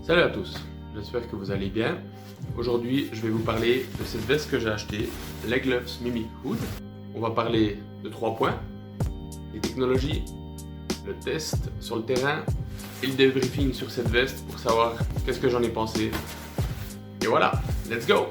Salut à tous, j'espère que vous allez bien. Aujourd'hui, je vais vous parler de cette veste que j'ai achetée, Legless Mimic Hood. On va parler de 3 points, les technologies, le test sur le terrain et le débriefing sur cette veste pour savoir qu'est-ce que j'en ai pensé. Et voilà, let's go!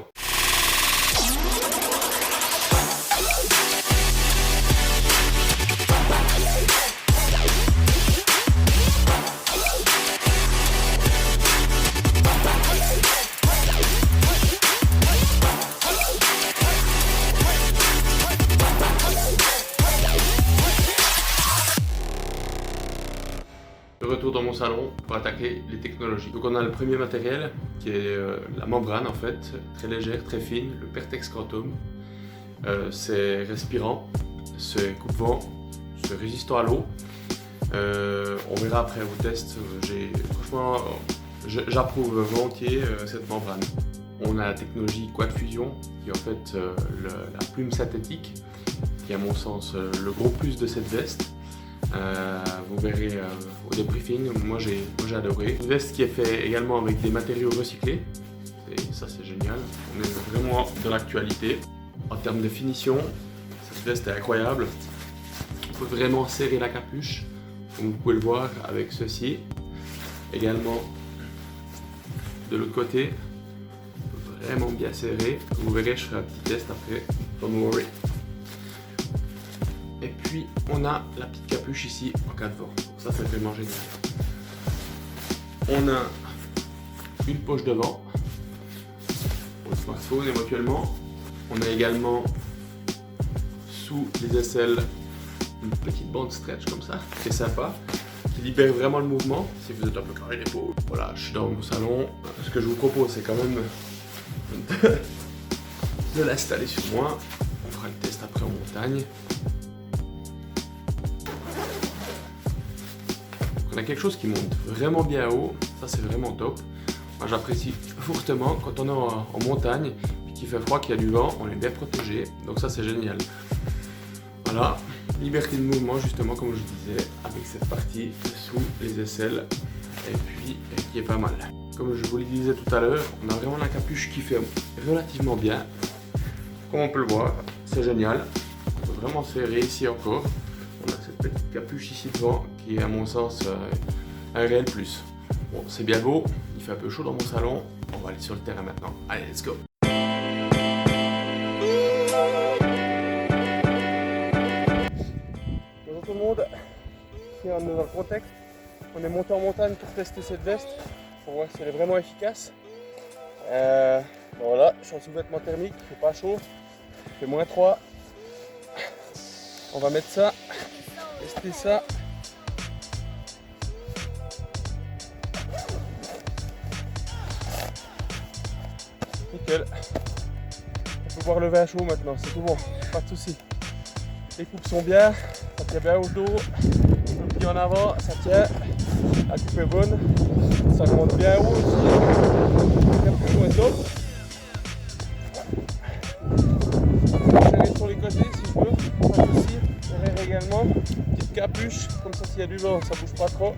De retour dans mon salon pour attaquer les technologies. Donc on a le premier matériel qui est la membrane en fait, très légère, très fine, le Pertex Quantum. C'est respirant, c'est coupe-vent, c'est résistant à l'eau. On verra après au test, franchement j'approuve volontiers cette membrane. On a la technologie Quad Fusion qui est en fait la plume synthétique qui est à mon sens le gros plus de cette veste. Vous verrez au débriefing, moi j'ai adoré. Une veste qui est faite également avec des matériaux recyclés, et ça c'est génial, on est vraiment dans l'actualité. En termes de finition, cette veste est incroyable, on peut vraiment serrer la capuche, comme vous pouvez le voir avec ceci. Également de l'autre côté, on peut vraiment bien serrer, vous verrez je ferai un petit test après, don't worry. Et puis on a la petite capuche ici en cas de vent, donc ça c'est vraiment génial. On a une poche devant pour le smartphone éventuellement. On a également sous les aisselles une petite bande stretch comme ça, c'est sympa, qui libère vraiment le mouvement si vous êtes un peu carré d'épaule. Voilà, je suis dans mon salon, ce que je vous propose c'est quand même de l'installer sur moi. On fera le test après en montagne. On a quelque chose qui monte vraiment bien haut, ça c'est vraiment top. Moi j'apprécie fortement quand on est en montagne et qu'il fait froid, qu'il y a du vent, on est bien protégé, donc ça c'est génial. Voilà, liberté de mouvement justement comme je disais, avec cette partie sous les aisselles et puis qui est pas mal. Comme je vous le disais tout à l'heure, on a vraiment la capuche qui fait relativement bien. Comme on peut le voir, c'est génial, on peut vraiment serrer ici encore. On a cette petite capuche ici devant qui est à mon sens un réel plus. Bon, c'est bien beau, il fait un peu chaud dans mon salon, on va aller sur le terrain maintenant. Allez, let's go! Bonjour tout le monde, ici on est dans le contexte. On est monté en montagne pour tester cette veste, pour voir si elle est vraiment efficace. Bon, voilà, je suis en sous-vêtement thermique, il fait pas chaud, il fait -3. On va mettre ça. Tester ça. Nickel. On peut boire le vin chaud maintenant, c'est tout bon, pas de soucis. Les coupes sont bien, ça tient bien au dos, le pied en avant, ça tient, la coupe est bonne, ça monte bien haut aussi, le capuchon est top. Je vais sur les côtés si je veux, pas de soucis. Derrière également, petite capuche, comme ça s'il y a du vent, ça bouge pas trop.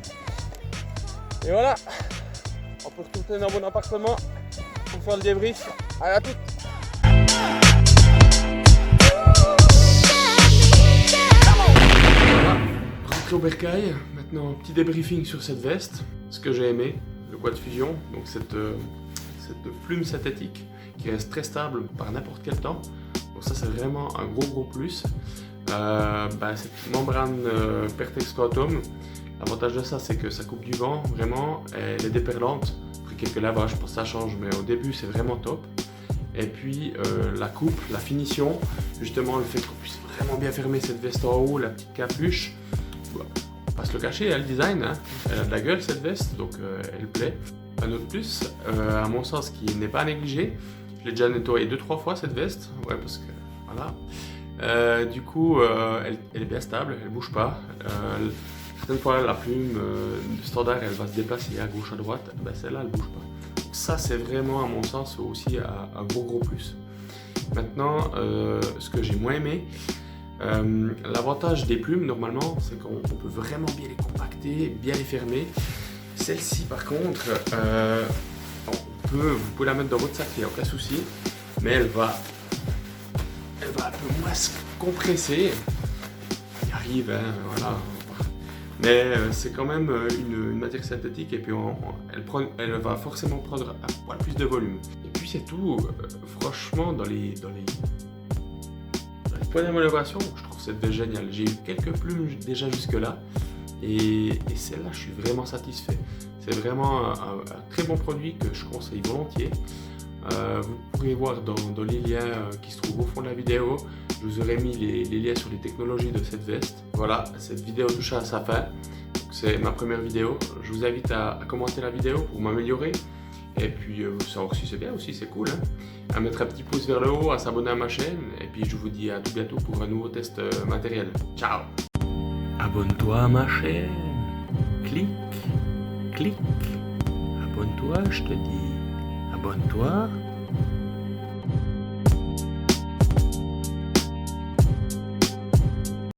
Et voilà, on peut retourner dans mon appartement pour faire le débrief. Allez, à toutes! Voilà, rentré au bercail, maintenant petit débriefing sur cette veste, ce que j'ai aimé, le Quad Fusion, donc cette plume synthétique qui reste très stable par n'importe quel temps. Donc ça c'est vraiment un gros plus. Cette membrane Pertex Quantum, l'avantage de ça c'est que ça coupe du vent, vraiment, elle est déperlante. Après quelques lavages, je pense que ça change, mais au début c'est vraiment top. Et puis la coupe, la finition, justement le fait qu'on puisse vraiment bien fermer cette veste en haut, la petite capuche, on va pas se le cacher, elle a le design, hein. Elle a de la gueule cette veste, donc elle plaît. Un autre plus, à mon sens, qui n'est pas à négliger, je l'ai déjà nettoyé 2-3 fois cette veste, ouais, parce que voilà. Du coup, elle est bien stable, elle bouge pas. Certaines fois, la plume standard, elle va se déplacer à gauche, à droite. Ben, celle-là, elle bouge pas. Donc ça, c'est vraiment, à mon sens, aussi un gros plus. Maintenant, ce que j'ai moins aimé, l'avantage des plumes, normalement, c'est qu'on peut vraiment bien les compacter, bien les fermer. Celle-ci par contre, vous pouvez la mettre dans votre sac, il n'y a aucun souci, mais elle va un peu moins se compresser. Il arrive, hein, voilà. Mais c'est quand même une matière synthétique et puis elle va forcément prendre un poil plus de volume. Et puis c'est tout. Franchement, dans les points d'amélioration, je trouve cette veste géniale. J'ai eu quelques plumes déjà jusque-là et celle-là, je suis vraiment satisfait. C'est vraiment un très bon produit que je conseille volontiers. Vous pourrez voir dans les liens qui se trouvent au fond de la vidéo, je vous aurai mis les liens sur les technologies de cette veste. Voilà, cette vidéo touche à sa fin. C'est ma première vidéo. Je vous invite à commenter la vidéo pour m'améliorer. Et puis savoir si c'est bien aussi, c'est cool. Hein, à mettre un petit pouce vers le haut, à s'abonner à ma chaîne. Et puis je vous dis à tout bientôt pour un nouveau test matériel. Ciao! Abonne-toi à ma chaîne. Clique, clique. Abonne-toi, je te dis. Abonne-toi.